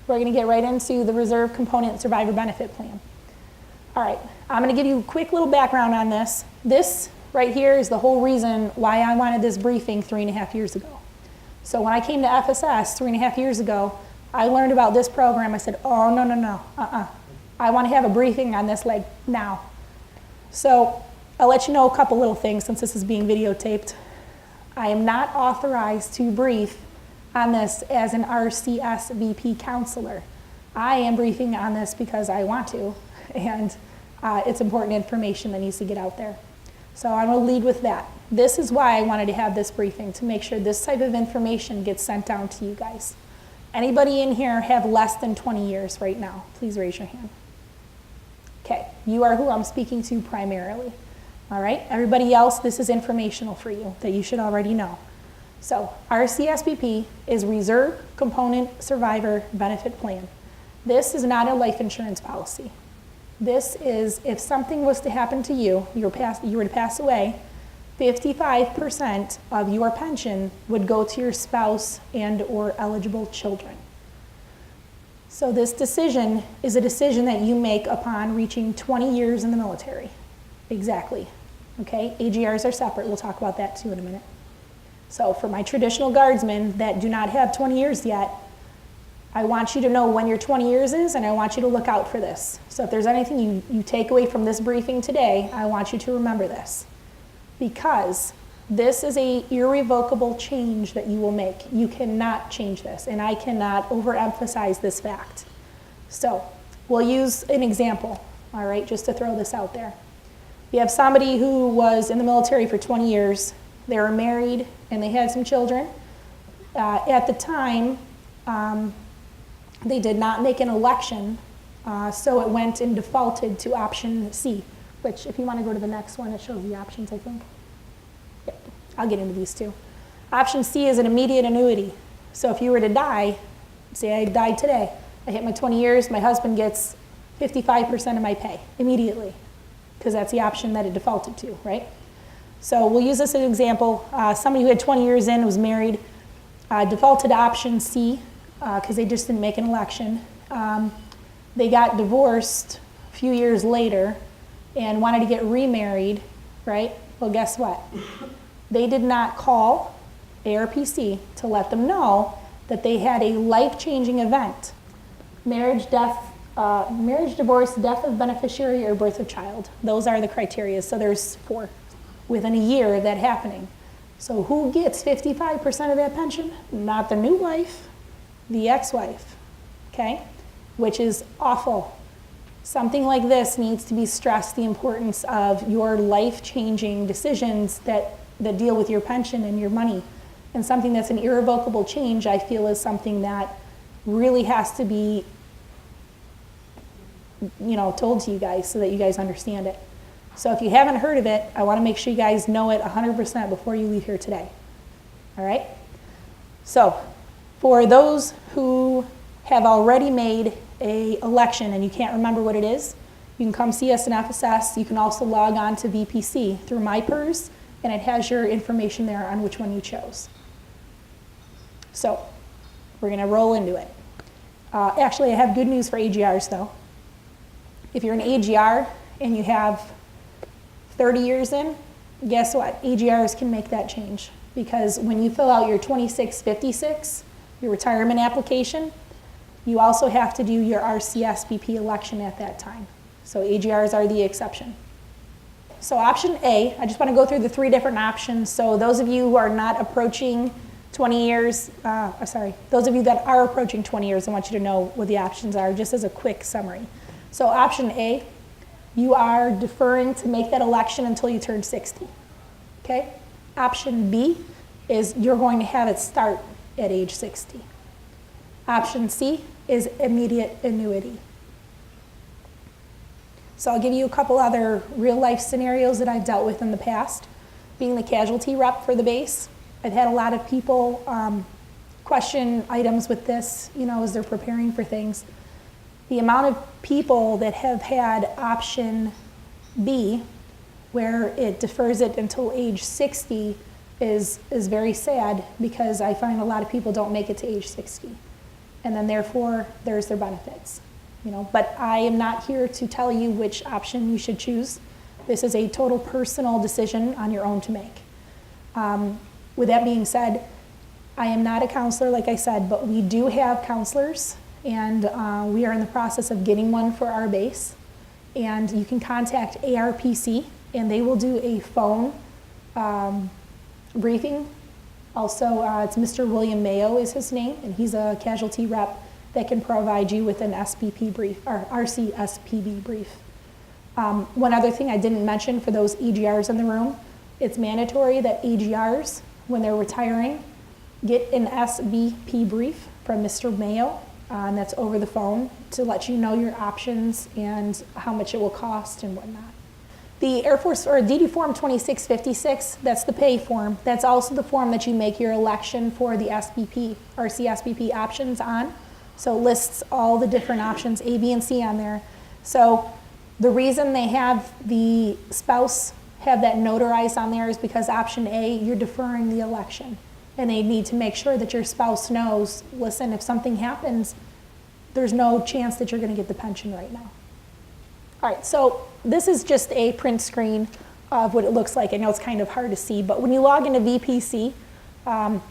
we're going to get right into the reserve component survivor benefit plan. All right, I'm going to give you a quick little background on this. This right here is the whole reason why I wanted this briefing 3.5 years ago. So when I came to FSS 3.5 years ago, I learned about this program. I said, oh, no, I want to have a briefing on this like now. So I'll let you know a couple little things since this is being videotaped. I am not authorized to brief on this as an RCSBP counselor. I am briefing on this because I want to, and it's important information that needs to get out there. So I'm going to lead with that. This is why I wanted to have this briefing, to make sure this type of information gets sent down to you guys. Anybody in here have less than 20 years right now? Please raise your hand. Okay, you are who I'm speaking to primarily. All right, everybody else, this is informational for you that you should already know. So RCSBP is Reserve Component Survivor Benefit Plan. This is not a life insurance policy. This is if something was to happen to you, you were to pass away, 55% of your pension would go to your spouse and or eligible children. So this decision is a decision that you make upon reaching 20 years in the military. Exactly. Okay, AGRs are separate. We'll talk about that too in a minute. So for my traditional guardsmen that do not have 20 years yet, I want you to know when your 20 years is, and I want you to look out for this. So if there's anything you take away from this briefing today, I want you to remember this. Because this is an irrevocable change that you will make. You cannot change this, and I cannot overemphasize this fact. So we'll use an example, all right, just to throw this out there. You have somebody who was in the military for 20 years, they were married, and they had some children. At the time, they did not make an election, so it went and defaulted to option C, which if you want to go to the next one, it shows the options, I think. Yep, I'll get into these two. Option C is an immediate annuity. So if you were to die, say I died today, I hit my 20 years, my husband gets 55% of my pay immediately, because that's the option that it defaulted to, right? So we'll use this as an example. Somebody who had 20 years in, was married, defaulted to option C, because they just didn't make an election. They got divorced a few years later and wanted to get remarried, right? Well, guess what? They did not call ARPC to let them know that they had a life-changing event. Marriage, divorce, death of beneficiary, or birth of child. Those are the criteria. So there's 4 within a year of that happening. So who gets 55% of that pension? Not the new wife, the ex-wife, okay? Which is awful. Something like this needs to be stressed, the importance of your life-changing decisions that deal with your pension and your money. And something that's an irrevocable change, I feel, is something that really has to be, told to you guys so that you guys understand it. So if you haven't heard of it, I want to make sure you guys know it 100% before you leave here today. All right? So for those who have already made an election and you can't remember what it is, you can come see us in FSS. You can also log on to VPC through MyPERS, and it has your information there on which one you chose. So we're going to roll into it. Actually, I have good news for AGRs, though. If you're an AGR and you have 30 years in, guess what? AGRs can make that change, because when you fill out your 2656, your retirement application, you also have to do your RCSBP election at that time. So AGRs are the exception. So option A, I just want to go through the 3 different options. So those of you who are not approaching 20 years, those of you that are approaching 20 years, I want you to know what the options are, just as a quick summary. So option A, you are deferring to make that election until you turn 60, okay? Option B is you're going to have it start at age 60. Option C is immediate annuity. So I'll give you a couple other real life scenarios that I've dealt with in the past. Being the casualty rep for the base, I've had a lot of people question items with this, as they're preparing for things. The amount of people that have had option B, where it defers it until age 60, is very sad, because I find a lot of people don't make it to age 60. and then therefore there's their benefits. But I am not here to tell you which option you should choose. This is a total personal decision on your own to make. With that being said, I am not a counselor, like I said, but we do have counselors, and we are in the process of getting one for our base. And you can contact ARPC, and they will do a phone briefing. Also, it's Mr. William Mayo is his name, and he's a casualty rep that can provide you with an SBP brief, or RCSBP brief. One other thing I didn't mention for those EGRs in the room, it's mandatory that EGRs, when they're retiring, get an SBP brief from Mr. Mayo, and that's over the phone to let you know your options and how much it will cost and whatnot. The Air Force, or DD Form 2656, that's the pay form. That's also the form that you make your election for the SBP, RCSBP options on. So it lists all the different options, A, B, and C on there. So the reason they have the spouse have that notarized on there is because option A, you're deferring the election. And they need to make sure that your spouse knows, listen, if something happens, there's no chance that you're going to get the pension right now. All right, so this is just a print screen of what it looks like. I know it's kind of hard to see, but when you log into VPC,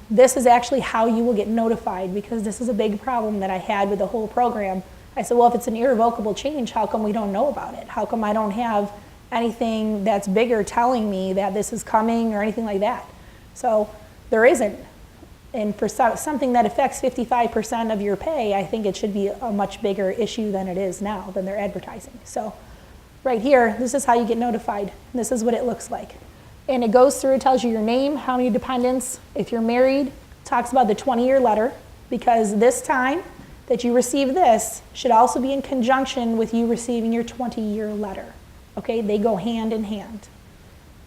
this is actually how you will get notified, because this is a big problem that I had with the whole program. I said, well, if it's an irrevocable change, how come we don't know about it? How come I don't have anything that's bigger telling me that this is coming or anything like that? So there isn't. And for something that affects 55% of your pay, I think it should be a much bigger issue than it is now, than they're advertising. So right here, this is how you get notified. This is what it looks like. And it goes through, it tells you your name, how many dependents, if you're married, talks about the 20-year letter, because this time that you receive this should also be in conjunction with you receiving your 20-year letter. Okay, they go hand in hand.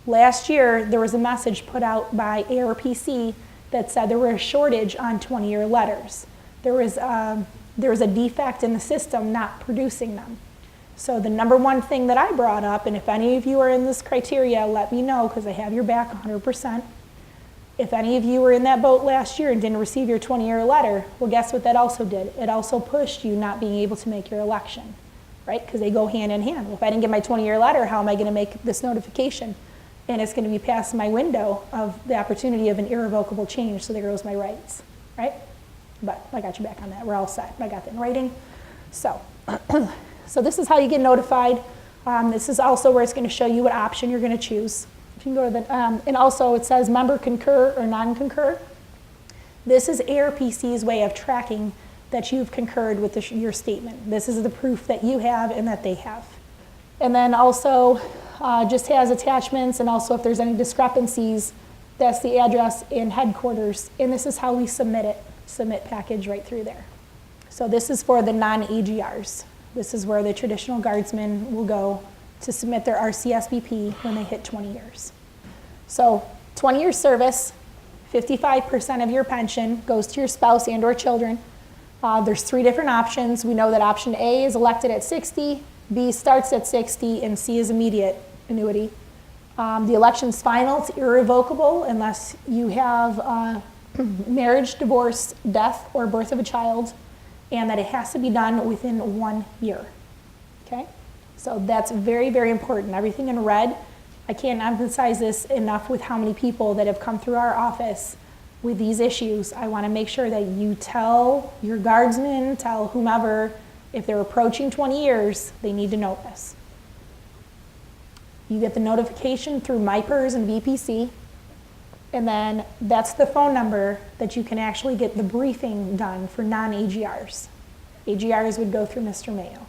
Last year, there was a message put out by ARPC that said there were a shortage on 20-year letters. There was a defect in the system not producing them. So the number one thing that I brought up, and if any of you are in this criteria, let me know, because I have your back 100%. If any of you were in that boat last year and didn't receive your 20-year letter, well, guess what that also did? It also pushed you not being able to make your election, right? Because they go hand in hand. Well, if I didn't get my 20-year letter, how am I going to make this notification? And it's going to be past my window of the opportunity of an irrevocable change, so there goes my rights, right? But I got you back on that. We're all set. I got that in writing. So, so this is how you get notified. This is also where it's going to show you what option you're going to choose. If you can go to the, and also it says member concur or non-concur. This is ARPC's way of tracking that you've concurred with your statement. This is the proof that you have and that they have. And then also, just has attachments, and also if there's any discrepancies, that's the address in headquarters, and this is how we submit it, submit package right through there. So this is for the non-EGRs. This is where the traditional guardsmen will go to submit their RCSBP when they hit 20 years. So 20 years service, 55% of your pension goes to your spouse and or children. There's 3 different options. We know that option A is elected at 60, B starts at 60, and C is immediate annuity. The election's final, it's irrevocable unless you have marriage, divorce, death, or birth of a child, and that it has to be done within 1 year, okay? So that's very, very important. Everything in red, I can't emphasize this enough with how many people that have come through our office with these issues. I wanna make sure that you tell your guardsmen, tell whomever, if they're approaching 20 years, they need to know this. You get the notification through MIPERS and VPC, and then that's the phone number that you can actually get the briefing done for non-AGRs. AGRs would go through Mr. Mayo.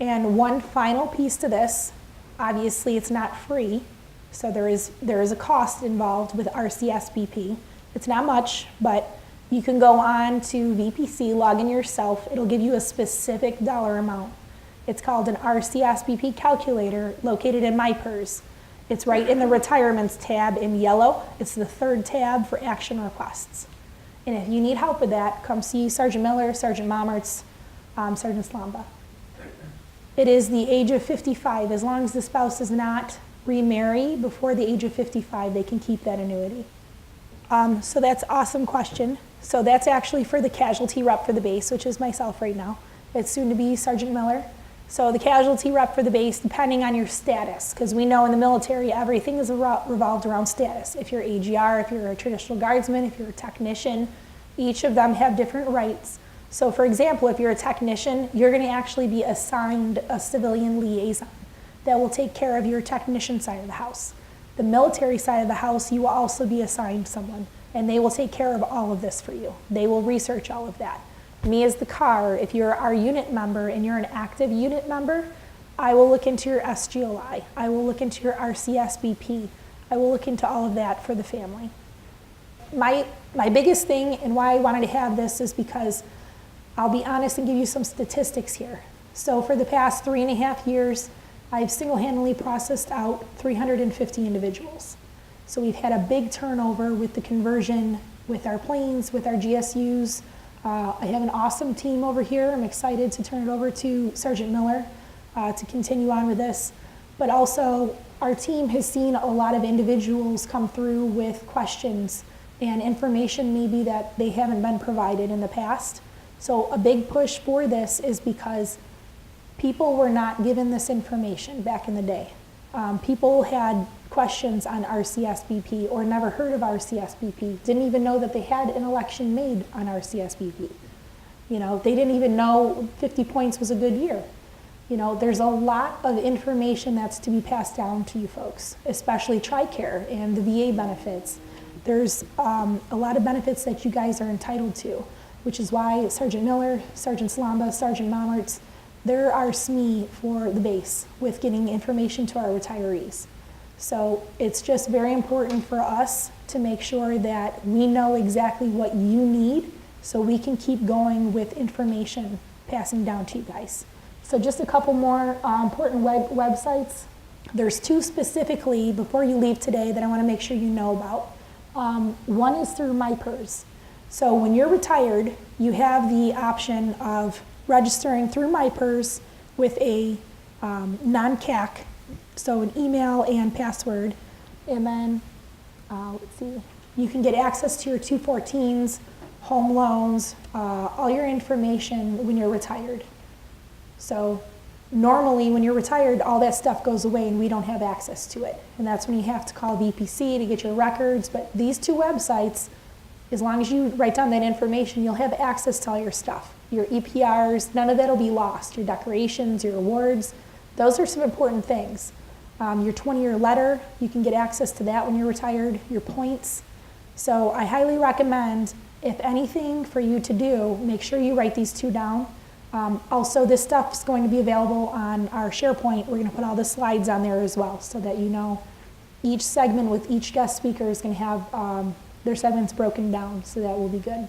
And one final piece to this, obviously it's not free, so there is a cost involved with RCSBP. It's not much, but you can go on to VPC, log in yourself. It'll give you a specific dollar amount. It's called an RCSBP calculator located in MIPERS. It's right in the retirements tab in yellow. It's the 3rd tab for action requests. And if you need help with that, come see Sergeant Miller, Sergeant Mommertz, Sergeant Slamba. It is the age of 55. As long as the spouse does not remarry before the age of 55, they can keep that annuity. So that's an awesome question. So that's actually for the casualty rep for the base, which is myself right now. It's soon to be Sergeant Miller. So the casualty rep for the base, depending on your status, because we know in the military everything is revolved around status. If you're AGR, if you're a traditional guardsman, if you're a technician, each of them have different rights. So for example, if you're a technician, you're going to actually be assigned a civilian liaison that will take care of your technician side of the house. The military side of the house, you will also be assigned someone, and they will take care of all of this for you. They will research all of that. Me as the CAR, if you're our unit member and you're an active unit member, I will look into your SGLI. I will look into your RCSBP. I will look into all of that for the family. My biggest thing and why I wanted to have this is because I'll be honest and give you some statistics here. So for the past 3.5 years, I've single-handedly processed out 350 individuals. So we've had a big turnover with the conversion with our planes, with our GSUs. I have an awesome team over here. I'm excited to turn it over to Sergeant Miller to continue on with this. But also, our team has seen a lot of individuals come through with questions and information maybe that they haven't been provided in the past. So a big push for this is because people were not given this information back in the day. People had questions on RCSBP or never heard of RCSBP, didn't even know that they had an election made on RCSBP. You know, they didn't even know 50 points was a good year. You know, there's a lot of information that's to be passed down to you folks, especially TRICARE and the VA benefits. There's a lot of benefits that you guys are entitled to, which is why Sergeant Miller, Sergeant Salamba, Sergeant Malmertz, they're our SME for the base with getting information to our retirees. So it's just very important for us to make sure that we know exactly what you need so we can keep going with information passing down to you guys. So just a couple more important websites. There's 2 specifically before you leave today that I want to make sure you know about. One is through MyPERS. So when you're retired, you have the option of registering through MyPERS with a non-CAC, so an email and password, and then let's see, you can get access to your 214s, home loans, all your information when you're retired. So normally when you're retired, all that stuff goes away and we don't have access to it. And that's when you have to call VPC to get your records. But these 2 websites, as long as you write down that information, you'll have access to all your stuff. Your EPRs, none of that will be lost. Your decorations, your awards, those are some important things. Your 20-year letter, you can get access to that when you're retired, your points. So I highly recommend, if anything for you to do, make sure you write these 2 down. Also, this stuff is going to be available on our SharePoint. We're going to put all the slides on there as well so that you know each segment with each guest speaker is going to have their segments broken down, so that will be good.